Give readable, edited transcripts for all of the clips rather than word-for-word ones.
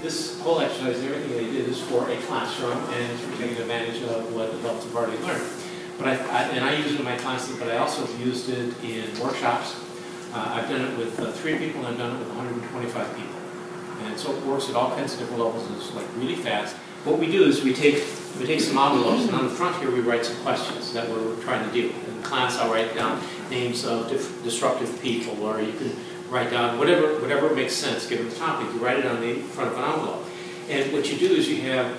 this whole exercise, everything they did is for a classroom, and it's for taking advantage of what adults have already learned. But I use it in my classes, but I also have used it in workshops. I've done it with 3 people, and I've done it with 125 people. And so it works at all kinds of different levels, and it's like really fast. What we do is we take some envelopes, and on the front here we write some questions that we're trying to do. In class, I'll write down names of disruptive people, or you can write down whatever makes sense given the topic. You write it on the front of an envelope. And what you do is you have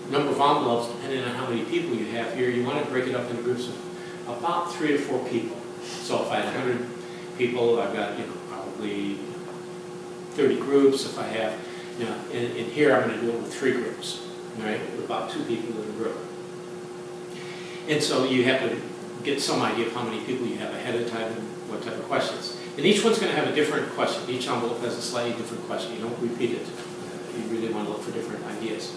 a number of envelopes, depending on how many people you have here. You want to break it up into groups of about 3 to 4 people. So if I had 100 people, I've got probably 30 groups. If I have, in here I'm going to do it with 3 groups, right? With about 2 people in a group. And so you have to get some idea of how many people you have ahead of time and what type of questions. And each one's going to have a different question. Each envelope has a slightly different question. You don't repeat it. You really want to look for different ideas.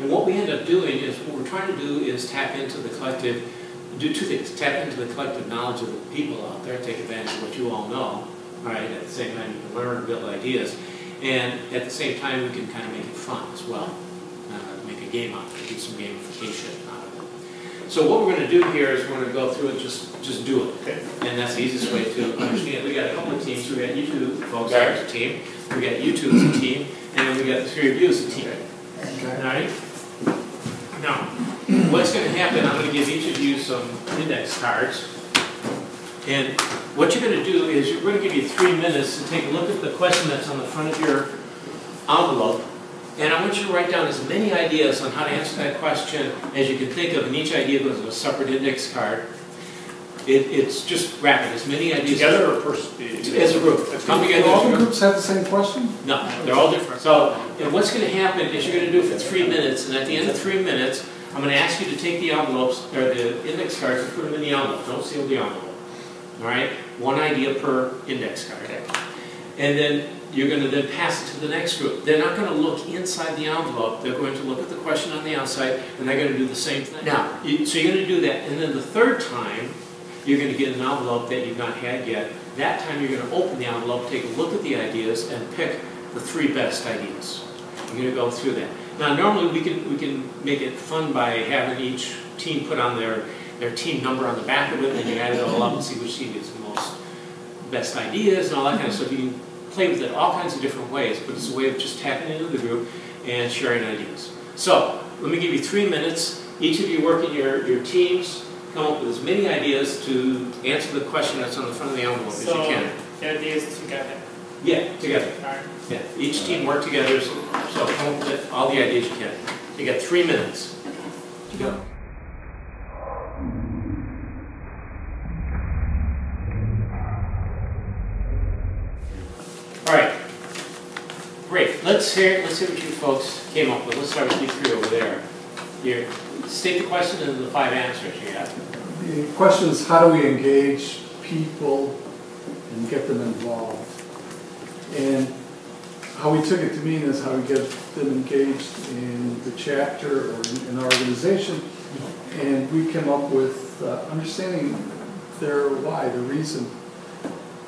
And what we end up doing is, what we're trying to do is tap into the collective, do 2 things. Tap into the collective knowledge of the people out there, take advantage of what you all know. Right? At the same time, you can learn and build ideas. And at the same time, we can kind of make it fun as well. Make a game out of it, do some gamification out of it. So what we're going to do here is we're going to go through and just do it. Okay. And that's the easiest way to understand. We got a couple of teams. We got you 2 folks as a team. We got you 2 as a team. And then we got the 3 of you as a team. Okay. All right? Now, what's going to happen, I'm going to give each of you some index cards. And what you're going to do is we're going to give you 3 minutes to take a look at the question that's on the front of your envelope. And I want you to write down as many ideas on how to answer that question as you can think of, and each idea goes in a separate index card. It's just rapid, as many ideas. Together or personally? As a group. Come together. Do all the groups have the same question? No, they're all different. So, and what's going to happen is you're going to do it for 3 minutes, and at the end of 3 minutes, I'm going to ask you to take the envelopes, or the index cards, and put them in the envelope. Don't seal the envelope. All right? 1 idea per index card. Okay. And then you're going to then pass it to the next group. They're not going to look inside the envelope. They're going to look at the question on the outside, and they're going to do the same thing. Now, so you're going to do that, and then the 3rd time, you're going to get an envelope that you've not had yet. That time, you're going to open the envelope, take a look at the ideas, and pick the 3 best ideas. You're going to go through that. Now, normally we can make it fun by having each team put on their team number on the back of it, and you add it all up and see which team gets the most best ideas and all that kind of stuff. You can play with it all kinds of different ways, but it's a way of just tapping into the group and sharing ideas. So, let me give you 3 minutes. Each of you work in your teams, come up with as many ideas to answer the question that's on the front of the envelope as you can. The ideas together? Yeah, together. All right. Yeah, each team work together, so come up with all the ideas you can. You got 3 minutes to go. All right, great. Let's hear what you folks came up with. Let's start with you 3 over there. Here, state the question and the 5 answers you have. The question is, how do we engage people and get them involved? And how we took it to mean is how we get them engaged in the chapter or in our organization. And we came up with understanding their why, the reason.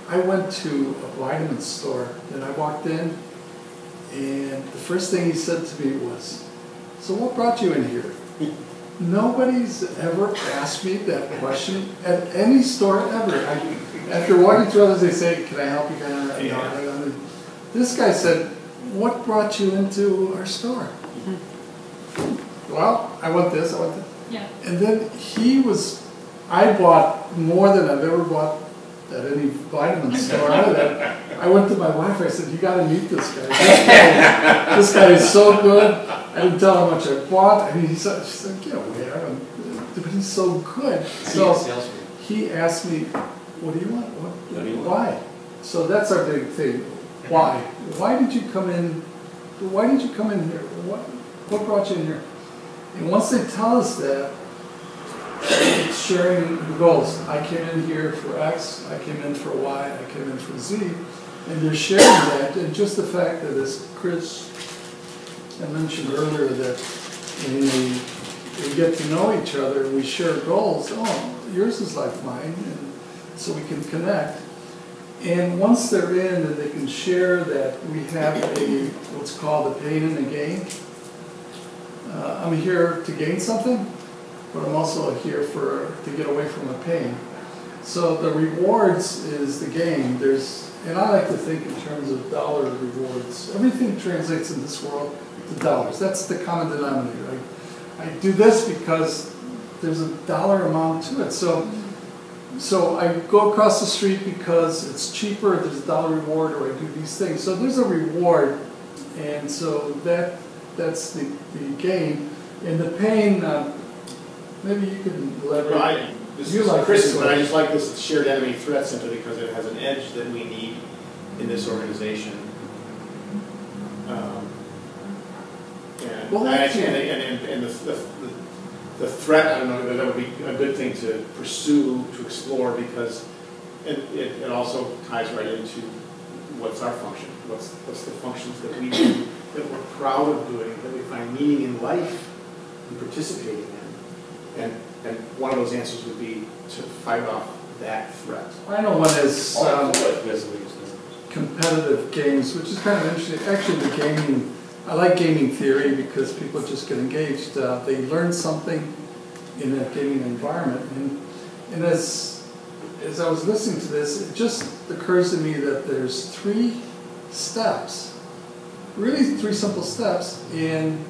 I went to a vitamin store and I walked in, and the first thing he said to me was, "So what brought you in here?" Nobody's ever asked me that question at any store ever. After walking through others, they say, "Can I help you?" This guy said, "What brought you into our store?" Well, I want this, I want that. Yeah. And then I bought more than I've ever bought at any vitamin store. I went to my wife, I said, "You got to meet this guy. This guy is so good." I didn't tell her how much I bought. I mean, she's like, "Get away," but he's so good. So he asked me, "What do you want? Why?" So that's our big thing. Why? Why did you come in? Why did you come in here? What brought you in here? And once they tell us that, it's sharing the goals. I came in here for X, I came in for Y, I came in for Z. And they're sharing that, and just the fact that, as Chris I mentioned earlier, that when we get to know each other, we share goals. Oh, yours is like mine, and so we can connect. And once they're in, then they can share that we have what's called a pain and a gain. I'm here to gain something, but I'm also here to get away from a pain. So the rewards is the gain. And I like to think in terms of dollar rewards. Everything translates in this world to dollars. That's the common denominator. I do this because there's a dollar amount to it. So I go across the street because it's cheaper, there's a dollar reward, or I do these things. So there's a reward, and so that's the gain. And the pain, maybe you can elaborate. Well, this is Chris's, but I just like this shared enemy threat simply because it has an edge that we need in this organization. The threat, I don't know, that would be a good thing to pursue, to explore, because it also ties right into what's our function, what's the functions that we do, that we're proud of doing, that we find meaning in life and participating in. And one of those answers would be to fight off that threat. I know one is competitive games, which is kind of interesting. Actually, the gaming, I like gaming theory because people just get engaged. They learn something in a gaming environment. And as I was listening to this, it just occurs to me that there's 3 steps, really 3 simple steps in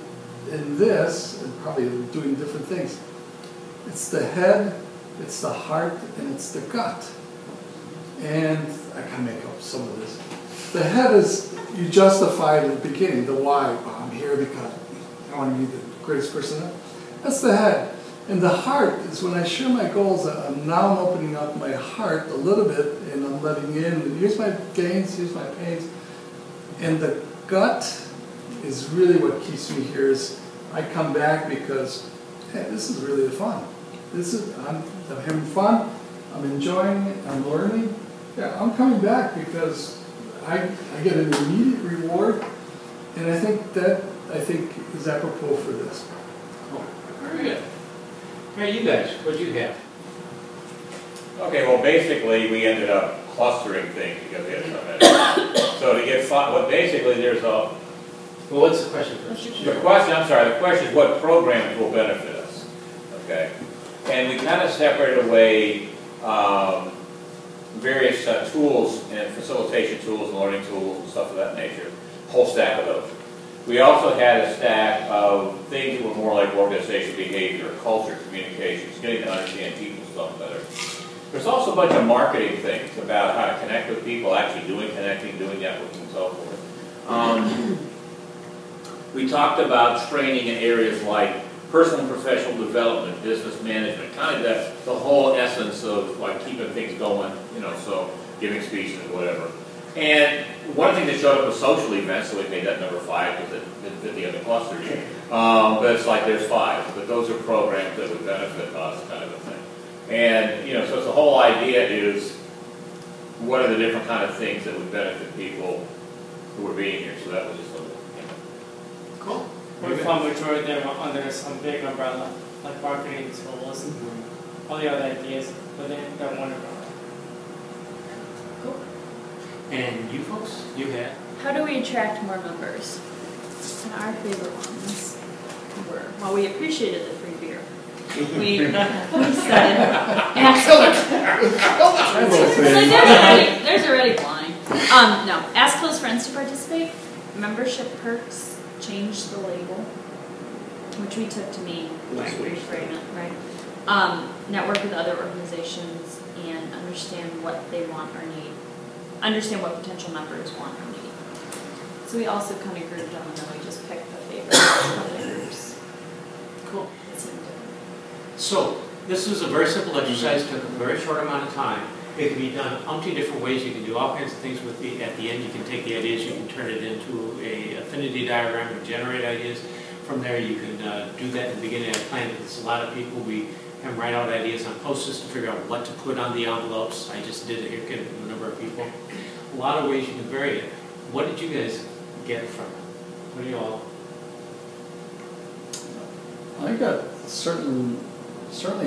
this, and probably doing different things. It's the head, it's the heart, and it's the gut. And I can make up some of this. The head is, you justify at the beginning, the why. Well, I'm here because I want to be the greatest person ever. That's the head. And the heart is when I share my goals, now I'm opening up my heart a little bit, and I'm letting in, here's my gains, here's my pains. And the gut is really what keeps me here. Is I come back because, hey, this is really fun. I'm having fun, I'm enjoying it, I'm learning. Yeah, I'm coming back because I get an immediate reward, and I think is apropos for this. Cool. Very good. All right, you guys, what do you have? Okay, well, basically, we ended up clustering things because we had so many. So to get fun, well, basically, there's a. Well, what's the question first? The question is what programs will benefit us, okay? And we kind of separated away various tools and facilitation tools and learning tools and stuff of that nature, whole stack of those. We also had a stack of things that were more like organizational behavior, culture, communications, getting to understand people stuff better. There's also a bunch of marketing things about how to connect with people, actually doing connecting, doing networking, and so forth. We talked about training in areas like personal and professional development, business management, kind of the whole essence of like keeping things going, so giving speeches and whatever. And one thing that showed up was social events, so we made that number 5 because it didn't fit the other clusters. But it's like there's 5, but those are programs that would benefit us, kind of a thing. And so it's the whole idea is what are the different kind of things that would benefit people who are being here. So that was just a little. Cool. We found majority of them under some big umbrella, like marketing tools, all the other ideas, but they're one umbrella. Cool. And you folks, you had? How do we attract more members? And our favorite ones were, well, we appreciated the free beer. We said, there's already wine. No, ask close friends to participate. Membership perks. Change the label, which we took to mean reframe it, right? Network with other organizations and understand what they want or need. Understand what potential members want or need. So we also kind of grouped them, and then we just picked the favorite groups. Cool. So this is a very simple exercise. Took a very short amount of time. It can be done umpteen different ways. You can do all kinds of things with at the end. You can take the ideas, you can turn it into a affinity diagram and generate ideas. From there, you can do that in the beginning. I planned it with a lot of people. We can write out ideas on post-its to figure out what to put on the envelopes. I just did it here, getting a number of people. A lot of ways you can vary it. What did you guys get from it? What do you all? I got certainly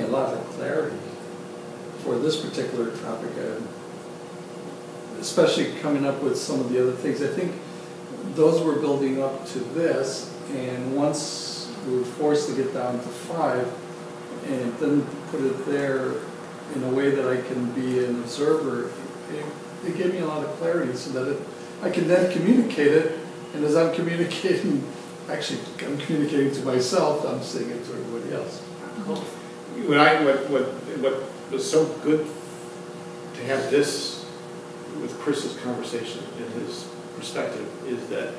a lot of clarity for this particular topic. especially coming up with some of the other things. I think those were building up to this, and once we were forced to get down to 5, and then put it there in a way that I can be an observer, it gave me a lot of clarity so that I can then communicate it, and as I'm communicating, actually I'm communicating to myself, I'm saying it to everybody else. What was so good to have this with Chris's conversation and his perspective is that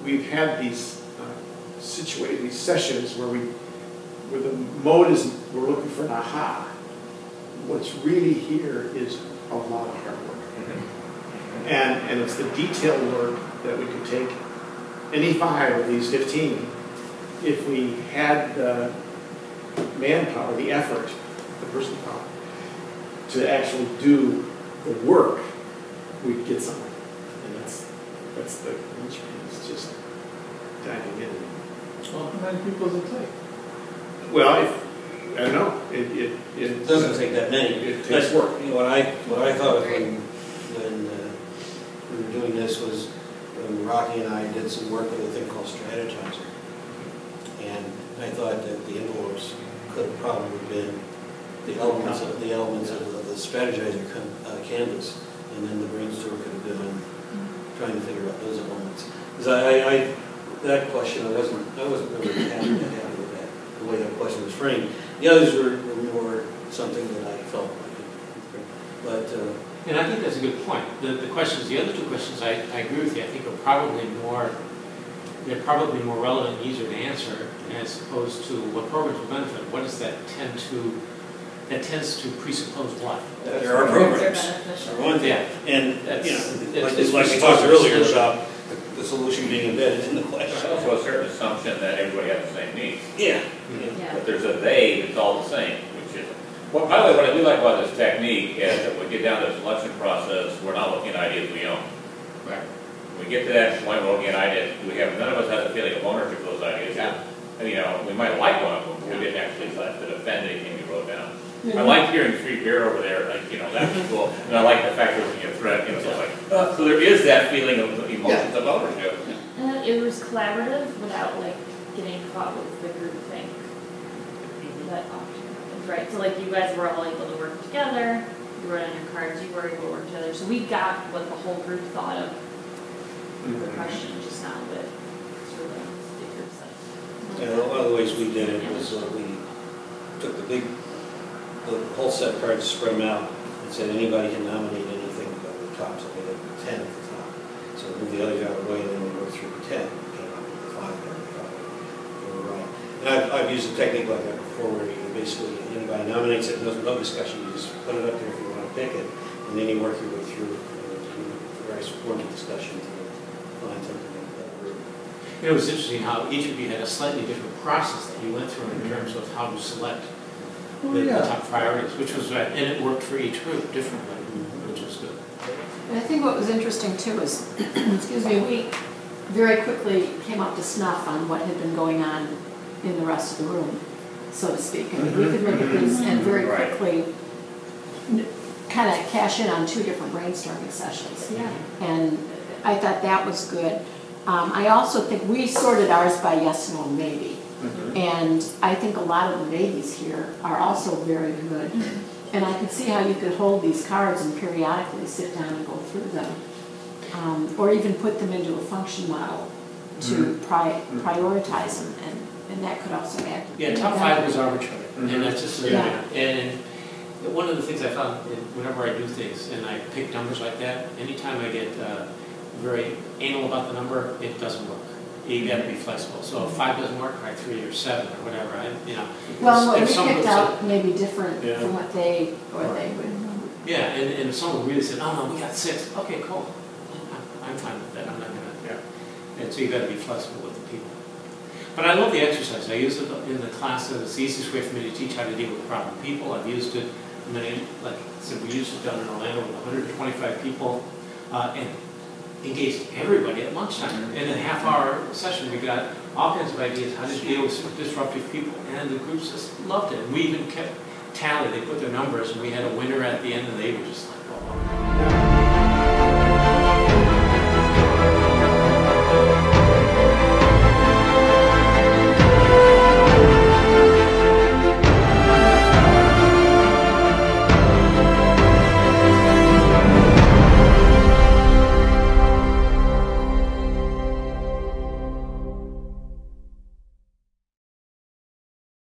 we've had these these sessions where the mode is we're looking for an aha. What's really here is a lot of hard work, and it's the detail work that we could take any 5 of these 15 if we had the manpower, the effort, the person power to actually do the work, we'd get something. And that's the linchpin. It's just diving in. Well, how many people does it take? Well, I don't know. It doesn't take that many. It takes work. You know, what I thought of when we were doing this was when Rocky and I did some work with a thing called Strategizer. And I thought that the envelopes could have probably been the elements of the Strategizer canvas, and then the brainstorm could have been on trying to figure out those elements. Because that question, I wasn't really happy with that, the way that question was framed. The others were more something that I felt like. But and I think that's a good point. The questions, the other 2 questions, I agree with you. I think are probably more relevant and easier to answer as opposed to what programs will benefit. What does that tends to presuppose what? There are programs. Yeah. And like we talked earlier about the solution being embedded in the question. There's also a certain assumption that everybody has the same needs. Yeah. But there's a they that's all the same, which is. Well, by the way, what I do like about this technique is that when we get down to the selection process, we're not looking at ideas we own. Right. When we get to that point, we're looking at ideas. None of us has a feeling of ownership of those ideas. Yeah. And, we might like one of them, but we didn't actually decide to defend anything we wrote down. I like hearing free beer over there, that was cool. And I like the fact that it was a threat, so so there is that feeling of the emotions of ownership. And it was collaborative without getting caught with the group thing. That often happens, right? So you guys were all able to work together, you wrote on your cards, you were able to work together. So we got what the whole group thought of the question, just not with sort of the group side. And one of the ways we did it was we took the whole set of cards, spread them out, and said anybody can nominate anything but the top. So we had 10 at the top. So we moved the others out of the way, and then we worked through 10. Came up with the 5 that we thought were right. And I've used a technique like that before, where you basically anybody nominates it, and there's no discussion. You just put it up there if you want to pick it, and then you work your way through various forms of discussion to find something that group. It was interesting how each of you had a slightly different process that you went through in terms of how to select the top priorities, which was right, and it worked for each group differently, which was good. And I think what was interesting too is, excuse me, we very quickly came up to snuff on what had been going on in the rest of the room, so to speak. I mean, we could look at these and very quickly kind of cash in on 2 different brainstorming sessions. Yeah. And I thought that was good. I also think we sorted ours by yes, no, maybe. And I think a lot of the maybes here are also very good. And I could see how you could hold these cards and periodically sit down and go through them. Or even put them into a function model to prioritize them. And that could also add. Yeah, top 5 was arbitrary. And that's just, Yeah. And one of the things I found whenever I do things and I pick numbers like that, anytime I get very anal about the number, it doesn't work. You got to be flexible. So if 5 doesn't work, try 3 or 7 or whatever. Well, what we if someone picked said, out may be different from what they would. yeah, and if someone really said, "Oh no, we got 6," okay, cool. I'm fine with that. I'm not gonna. Yeah. And so you got to be flexible with the people. But I love the exercise. I use it in the classes. It's the easiest way for me to teach how to deal with problem people. I've used it. Like I said, we used it down in Orlando with 125 people, and engaged everybody at lunchtime. In a half-hour session, we got all kinds of ideas how to deal with disruptive people, and the groups just loved it. And we even kept tally, they put their numbers, and we had a winner at the end, and they were just like, oh.